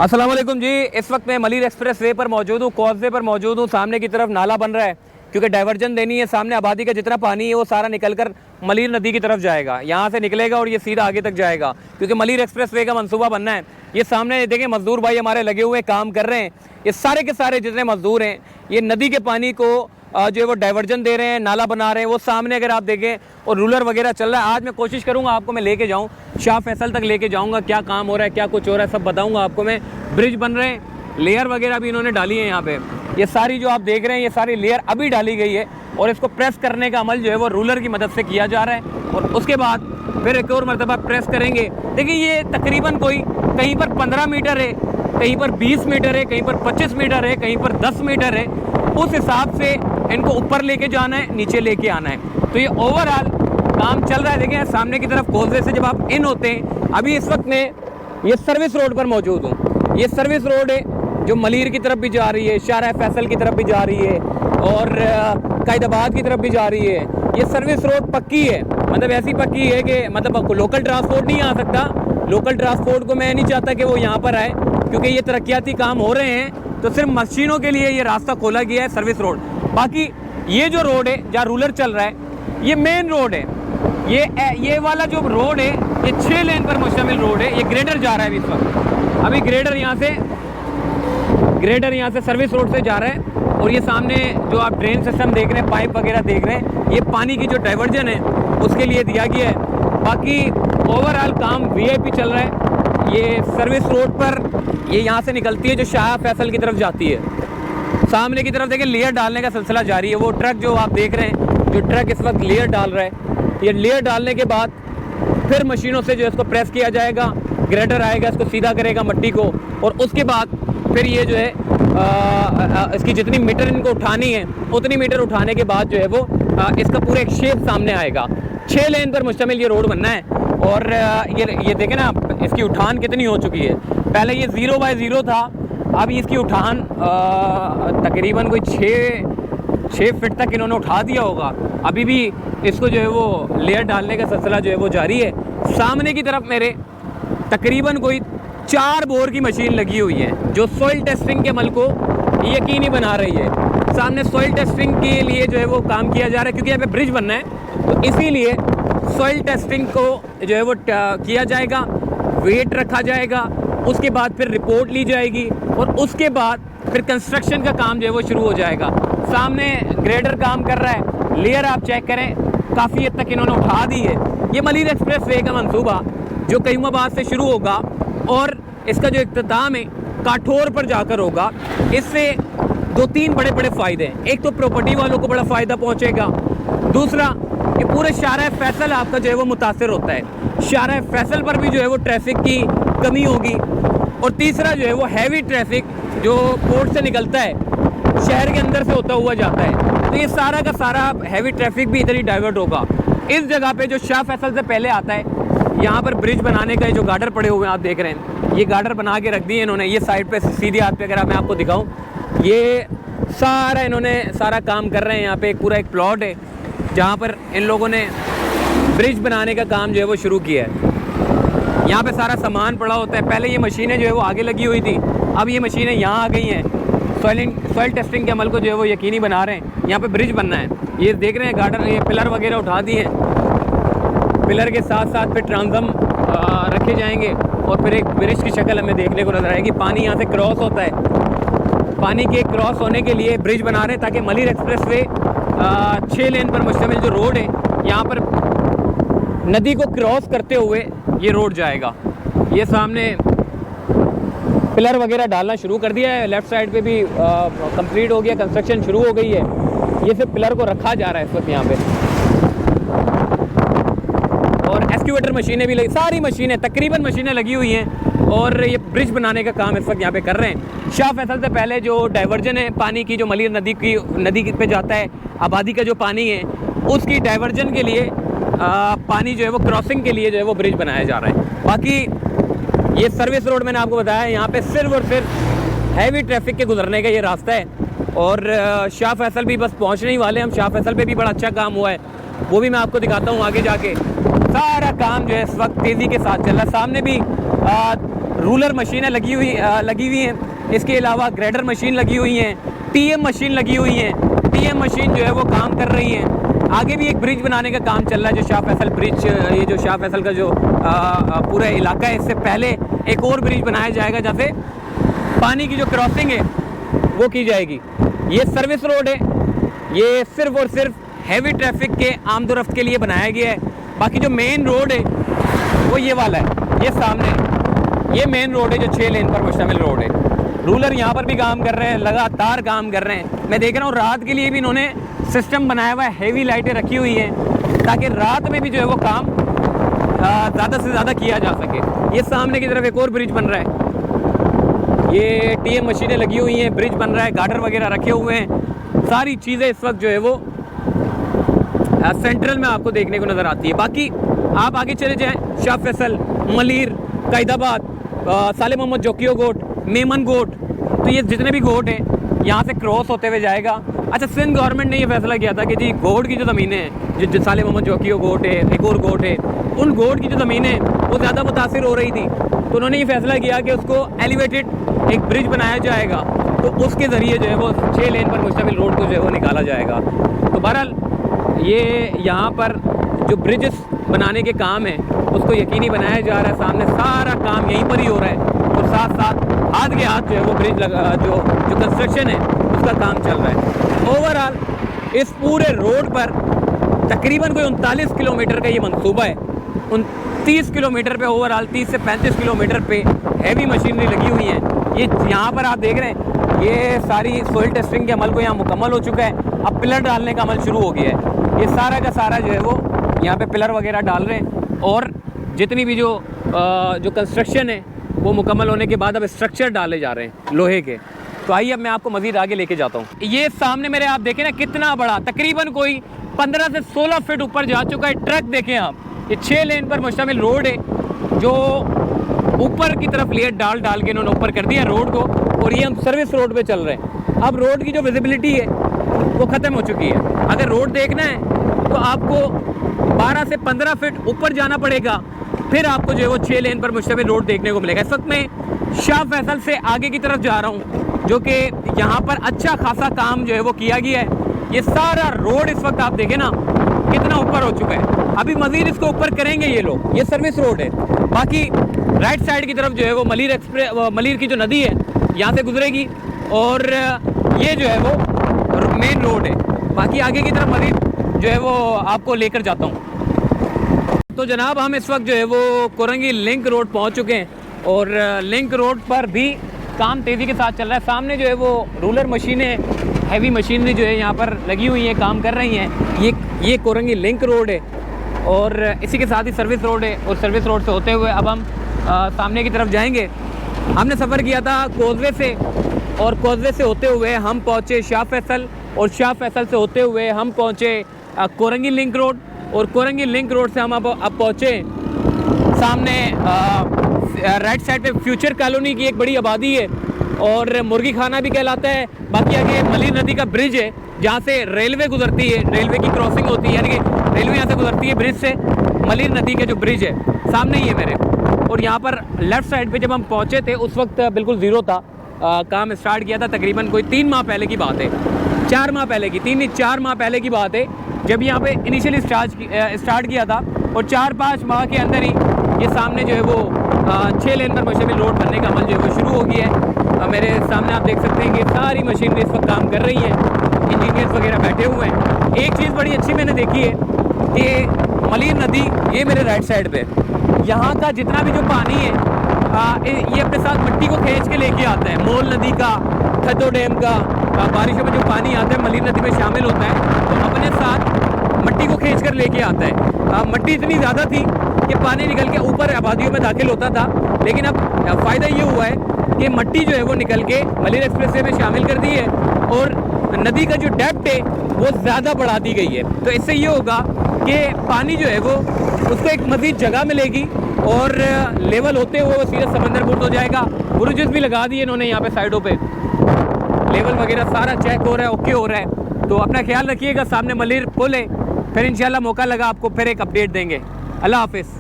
अस्सलाम वालेकुम जी। इस वक्त मैं मलिर एक्सप्रेस वे पर मौजूद हूँ, कॉजवे पर मौजूद हूँ। सामने की तरफ नाला बन रहा है क्योंकि डाइवर्जन देनी है। सामने आबादी का जितना पानी है वो सारा निकलकर मलिर नदी की तरफ जाएगा, यहाँ से निकलेगा और ये सीधा आगे तक जाएगा क्योंकि मलिर एक्सप्रेस वे का मंसूबा बनना है। ये सामने देखें मजदूर भाई हमारे लगे हुए काम कर रहे हैं। ये सारे के सारे जितने मजदूर हैं ये नदी के पानी को जो है वो डाइवर्जन दे रहे हैं, नाला बना रहे हैं। वो सामने अगर आप देखें और रूलर वगैरह चल रहा है। आज मैं कोशिश करूंगा आपको मैं लेके जाऊं, शाह फैसल तक लेके जाऊंगा, क्या काम हो रहा है, क्या कुछ हो रहा है, सब बताऊंगा आपको मैं। ब्रिज बन रहे हैं, लेयर वगैरह भी इन्होंने डाली है यहाँ पे। ये सारी जो आप देख रहे हैं ये सारी लेयर अभी डाली गई है और इसको प्रेस करने का अमल जो है वो रूलर की मदद से किया जा रहा है और उसके बाद फिर एक और मरतबा प्रेस करेंगे। देखिए ये तकरीबन कोई कहीं पर 15 मीटर है, कहीं पर 20 मीटर है, कहीं पर 25 मीटर है, कहीं पर 10 मीटर है। उस हिसाब से इनको ऊपर लेके जाना है, नीचे लेके आना है। तो ये ओवरऑल काम चल रहा है। देखें सामने की तरफ कॉजवे से जब आप इन होते हैं, अभी इस वक्त मैं ये सर्विस रोड पर मौजूद हूँ। ये सर्विस रोड है जो मलिर की तरफ भी जा रही है, शाह फैसल की तरफ भी जा रही है और कायदाबाद की तरफ भी जा रही है। ये सर्विस रोड पक्की है, मतलब ऐसी पक्की है कि मतलब लोकल ट्रांसपोर्ट नहीं आ सकता। लोकल ट्रांसपोर्ट को मैं नहीं चाहता कि वो यहाँ पर आए क्योंकि ये तरक्याती काम हो रहे हैं, तो सिर्फ मशीनों के लिए ये रास्ता खोला गया है सर्विस रोड। बाकी ये जो रोड है जहाँ रूलर चल रहा है ये मेन रोड है। ये वाला जो रोड है ये 6 लेन पर मुश्तमिल रोड है। ये ग्रेडर जा रहा है इस वक्त। अभी ग्रेडर यहाँ से सर्विस रोड से जा रहा है और ये सामने जो आप ड्रेन सिस्टम देख रहे हैं, पाइप वगैरह देख रहे हैं, ये पानी की जो डाइवर्जन है उसके लिए दिया गया है। बाकी ओवरऑल काम वीआईपी चल रहा है। ये सर्विस रोड पर ये यहाँ से निकलती है जो शाह फैसल की तरफ जाती है। सामने की तरफ देखें लेयर डालने का सिलसिला जारी है। वो ट्रक जो आप देख रहे हैं, जो ट्रक इस वक्त लेयर डाल रहा है, ये लेयर डालने के बाद फिर मशीनों से जो इसको प्रेस किया जाएगा, ग्रेडर आएगा, इसको सीधा करेगा मट्टी को और उसके बाद फिर ये जो है इसकी जितनी मीटर इनको उठानी है उतनी मीटर उठाने के बाद जो है वो इसका पूरा एक शेप सामने आएगा। 6 लेन पर मुश्तमिल ये रोड बनना है और ये देखें ना इसकी उठान कितनी हो चुकी है। पहले ये 0/0 था, अब इसकी उठान तकरीबन कोई 6 फीट तक इन्होंने उठा दिया होगा। अभी भी इसको जो है वो लेयर डालने का सिलसिला जो है वो जारी है। सामने की तरफ मेरे तकरीबन कोई 4 बोर की मशीन लगी हुई है जो सॉइल टेस्टिंग के अमल को यकीनी बना रही है। सामने सॉइल टेस्टिंग के लिए जो है वो काम किया जा रहा है क्योंकि यहाँ पे ब्रिज बनना है, तो इसीलिए सॉइल टेस्टिंग को जो है वो किया जाएगा, वेट रखा जाएगा, उसके बाद फिर रिपोर्ट ली जाएगी और उसके बाद फिर कंस्ट्रक्शन का काम जो है वो शुरू हो जाएगा। सामने ग्रेडर काम कर रहा है, लेयर आप चेक करें काफ़ी हद तक इन्होंने उठा दी है। ये मलिर एक्सप्रेस वे का मंसूबा जो कयूमाबाद से शुरू होगा और इसका जो इख्तिताम है काठोर पर जाकर होगा। इससे 2-3 बड़े बड़े फ़ायदे हैं। एक तो प्रॉपर्टी वालों को बड़ा फ़ायदा पहुँचेगा, दूसरा कि पूरे शाह फैसल आपका जो है वो मुतासर होता है, शाह फैसल पर भी जो है वो ट्रैफिक की कमी होगी और तीसरा जो है वो हैवी ट्रैफिक जो पोर्ट से निकलता है शहर के अंदर से होता हुआ जाता है, तो ये सारा का सारा हैवी ट्रैफिक भी इधर ही डाइवर्ट होगा। इस जगह पे जो शाह फैसल से पहले आता है यहाँ पर ब्रिज बनाने का जो गार्डर पड़े हुए हैं आप देख रहे हैं, ये गार्डर बना के रख दिए इन्होंने। ये साइड पे सीधे हाथ पे अगर मैं आपको दिखाऊं, ये सारा इन्होंने सारा काम कर रहे हैं। यहाँ पे पूरा एक प्लॉट है जहाँ पर इन लोगों ने ब्रिज बनाने का काम जो है वो शुरू किया है। यहाँ पे सारा सामान पड़ा होता है। पहले ये मशीनें जो है वो आगे लगी हुई थी, अब ये मशीनें यहाँ आ गई हैं। सॉइल टेस्टिंग के अमल को जो है वो यकीनी बना रहे हैं। यहाँ पे ब्रिज बनना है, ये देख रहे हैं गार्डर, ये पिलर वगैरह उठा दिए हैं। पिलर के साथ साथ फिर ट्रांसम रखे जाएंगे और फिर एक ब्रिज की शक्ल हमें देखने को नजर आएगी। पानी यहाँ से क्रॉस होता है, पानी के क्रॉस होने के लिए ब्रिज बना रहे हैं ताकि मलिर एक्सप्रेस वे 6 लेन पर मुश्तमिल जो रोड है यहाँ पर नदी को क्रॉस करते हुए ये रोड जाएगा। ये सामने पिलर वगैरह डालना शुरू कर दिया है। लेफ़्ट साइड पे भी कंप्लीट हो गया, कंस्ट्रक्शन शुरू हो गई है। ये सिर्फ पिलर को रखा जा रहा है इस वक्त यहाँ पे और एक्सक्यूवेटर मशीनें भी लगी, सारी मशीनें तकरीबन मशीनें लगी हुई हैं और ये ब्रिज बनाने का काम इस वक्त यहाँ पे कर रहे हैं। शाह फैसल से पहले जो डाइवर्जन है पानी की, जो मलिर नदी पे जाता है, आबादी का जो पानी है उसकी डाइवर्जन के लिए पानी जो है वो क्रॉसिंग के लिए जो है वो ब्रिज बनाया जा रहा है। बाकी ये सर्विस रोड मैंने आपको बताया, यहाँ पे सिर्फ और सिर्फ हैवी ट्रैफिक के गुजरने का ये रास्ता है और शाह फैसल भी बस पहुँचने ही वाले। हम शाह फैसल पे भी बड़ा अच्छा काम हुआ है, वो भी मैं आपको दिखाता हूँ आगे जाके। सारा काम जो है इस वक्त तेज़ी के साथ चल रहा है। सामने भी रूलर मशीनें लगी हुई हैं। इसके अलावा ग्रेडर मशीन लगी हुई हैं, टीएम मशीन लगी हुई हैं। टीएम मशीन जो है वो काम कर रही हैं। आगे भी एक ब्रिज बनाने का काम चल रहा है, जो शाह फैसल ब्रिज, ये जो शाह फैसल का जो पूरा इलाका है, इससे पहले एक और ब्रिज बनाया जाएगा जहाँ से पानी की जो क्रॉसिंग है वो की जाएगी। ये सर्विस रोड है, ये सिर्फ और सिर्फ हैवी ट्रैफिक के आमदोरफ्त के लिए बनाया गया है। बाकी जो मेन रोड है वो ये वाला है, ये सामने ये मेन रोड है जो 6 लेन पर मुश्तमिल रोड है। रूलर यहाँ पर भी काम कर रहे हैं, लगातार काम कर रहे हैं। मैं देख रहा हूँ रात के लिए भी इन्होंने सिस्टम बनाया हुआ है, हेवी लाइटें रखी हुई हैं ताकि रात में भी जो है वो काम ज़्यादा से ज़्यादा किया जा सके। ये सामने की तरफ एक और ब्रिज बन रहा है, ये टीएम मशीनें लगी हुई हैं, ब्रिज बन रहा है, गार्डर वगैरह रखे हुए हैं। सारी चीज़ें इस वक्त जो है वो सेंट्रल में आपको देखने को नज़र आती है। बाकी आप आगे चले जाएँ, शाह फैसल, मलीर, कैदाबाद, साले मोहम्मद जोकियो गोट, मेमन गोट, तो ये जितने भी गोट हैं यहाँ से क्रॉस होते हुए जाएगा। अच्छा, सिंध गवर्नमेंट ने ये फैसला किया था कि जी गोट की जो ज़मीनें हैं, जो साले मोहम्मद जोकियो गोट है, एक और गोट है, उन गोट की जो ज़मीनें वो ज़्यादा मुतासिर हो रही थी, तो उन्होंने ये फैसला किया कि उसको एलिवेटेड एक ब्रिज बनाया जाएगा, तो उसके ज़रिए जो है वो 6 लेन पर मुश्तमिल रोड को जो है वो निकाला जाएगा। तो बहरहाल ये यहाँ पर जो ब्रिजेस बनाने के काम है उसको यकीनी बनाया जा रहा है। सामने सारा काम यहीं पर ही हो रहा है और साथ साथ हाथ के हाथ जो है वो ब्रिज लगा, जो कंस्ट्रक्शन है उसका काम चल रहा है। ओवरऑल इस पूरे रोड पर तकरीबन कोई 39 किलोमीटर का ये मंसूबा है। 29 किलोमीटर पे ओवरऑल 30 से 35 किलोमीटर पे हैवी मशीनरी लगी हुई है। ये यहाँ पर आप देख रहे हैं, ये सारी सोइल टेस्टिंग के अमल को यहाँ मुकम्मल हो चुका है। अब पिलर डालने का अमल शुरू हो गया है। ये सारा का सारा जो है वो यहाँ पे पिलर वगैरह डाल रहे हैं और जितनी भी जो कंस्ट्रक्शन है वो मुकम्मल होने के बाद अब स्ट्रक्चर डाले जा रहे हैं लोहे के। तो आइए अब मैं आपको मज़ीद आगे लेके जाता हूँ। ये सामने मेरे आप देखें ना कितना बड़ा, तकरीबन कोई 15 से 16 फीट ऊपर जा चुका है ट्रक। देखें आप, ये 6 लेन पर मुश्तमिल रोड है जो ऊपर की तरफ लेयर डाल के इन्होंने ऊपर कर दिया रोड को, और ये हम सर्विस रोड पे चल रहे हैं। अब रोड की जो विजिबिलिटी है वो ख़त्म हो चुकी है। अगर रोड देखना है तो आपको 12 से 15 फीट ऊपर जाना पड़ेगा, फिर आपको जो है वो 6 लेन पर मुश्तमिल रोड देखने को मिलेगा। इस वक्त मैं शाह फैसल से आगे की तरफ जा रहा हूँ, जो कि यहाँ पर अच्छा खासा काम जो है वो किया गया है। ये सारा रोड इस वक्त आप देखें ना कितना ऊपर हो चुका है। अभी मज़ीद इसको ऊपर करेंगे ये लोग। ये सर्विस रोड है। बाकी राइट साइड की तरफ जो है वो मलीर की जो नदी है यहाँ से गुजरेगी, और ये जो है वो मेन रोड है। बाकी आगे की तरफ मज़ीद जो है वो आपको लेकर जाता हूँ। तो जनाब हम इस वक्त जो है वो कोरंगी लिंक रोड पहुँच चुके हैं, और लिंक रोड पर भी काम तेज़ी के साथ चल रहा है। सामने जो है वो रूलर मशीनें, हैवी मशीनरी जो है यहाँ पर लगी हुई हैं, काम कर रही हैं। ये कोरंगी लिंक रोड है और इसी के साथ ही सर्विस रोड है, और सर्विस रोड से होते हुए अब हम सामने की तरफ जाएंगे। हमने सफ़र किया था कोजवे से, और कोजवे से होते हुए हम पहुँचे शाह फैसल, और शाह फैसल से होते हुए हम पहुँचे कोरंगी लिंक रोड, और कोरंगी लिंक रोड से हम अब पहुँचे सामने राइट साइड पे फ्यूचर कॉलोनी की एक बड़ी आबादी है, और मुर्गी खाना भी कहलाता है। बाकी आगे मलीर नदी का ब्रिज है जहाँ से रेलवे गुजरती है, रेलवे की क्रॉसिंग होती है, यानी कि रेलवे यहाँ से गुजरती है ब्रिज से। मलीर नदी के जो ब्रिज है सामने ही है मेरे, और यहाँ पर लेफ़्ट साइड पे जब हम पहुँचे थे उस वक्त बिल्कुल ज़ीरो था। काम स्टार्ट किया था तकरीबन कोई 3 माह पहले की बात है, 4 माह पहले की, 4 माह पहले की बात है, जब यहाँ पे इनिशियली स्टार्ट किया था। और 4-5 माह के अंदर ही ये सामने जो है वो 6 लेन पर मुश्तमिल रोड बनने का अमल जो है वो शुरू हो गया है। मेरे सामने आप देख सकते हैं कि सारी मशीनरी इस वक्त काम कर रही है, इंजीनियर्स वगैरह बैठे हुए हैं। एक चीज़ बड़ी अच्छी मैंने देखी है कि मलीर नदी ये मेरे राइट साइड पे, यहाँ का जितना भी जो पानी है ये अपने साथ मिट्टी को खींच के लेके आता है। मोल नदी का, खद्दो डैम का, बारिशों में जो पानी आता है मलीर नदी में शामिल होता है, तो अपने साथ मिट्टी को खींच कर लेके आता है। मिट्टी इतनी ज़्यादा थी कि पानी निकल के ऊपर आबादियों में दाखिल होता था, लेकिन अब फ़ायदा ये हुआ है कि मिट्टी जो है वो निकल के मलीर एक्सप्रेसवे में शामिल कर दी है, और नदी का जो डेप्थ है वो ज़्यादा बढ़ा दी गई है। तो इससे ये होगा कि पानी जो है वो उसको एक मज़ीद जगह मिलेगी, और लेवल होते हुए वो सीधा समंदर बुर्द हो जाएगा। ब्रिजेस भी लगा दिए इन्होंने यहाँ पे साइडों पे, लेवल वगैरह सारा चेक हो रहा है, ओके हो रहा है। तो अपना ख्याल रखिएगा। सामने मलीर पुल है, फिर इंशाल्लाह मौका लगा आपको फिर एक अपडेट देंगे। अल्लाह हाफिज़।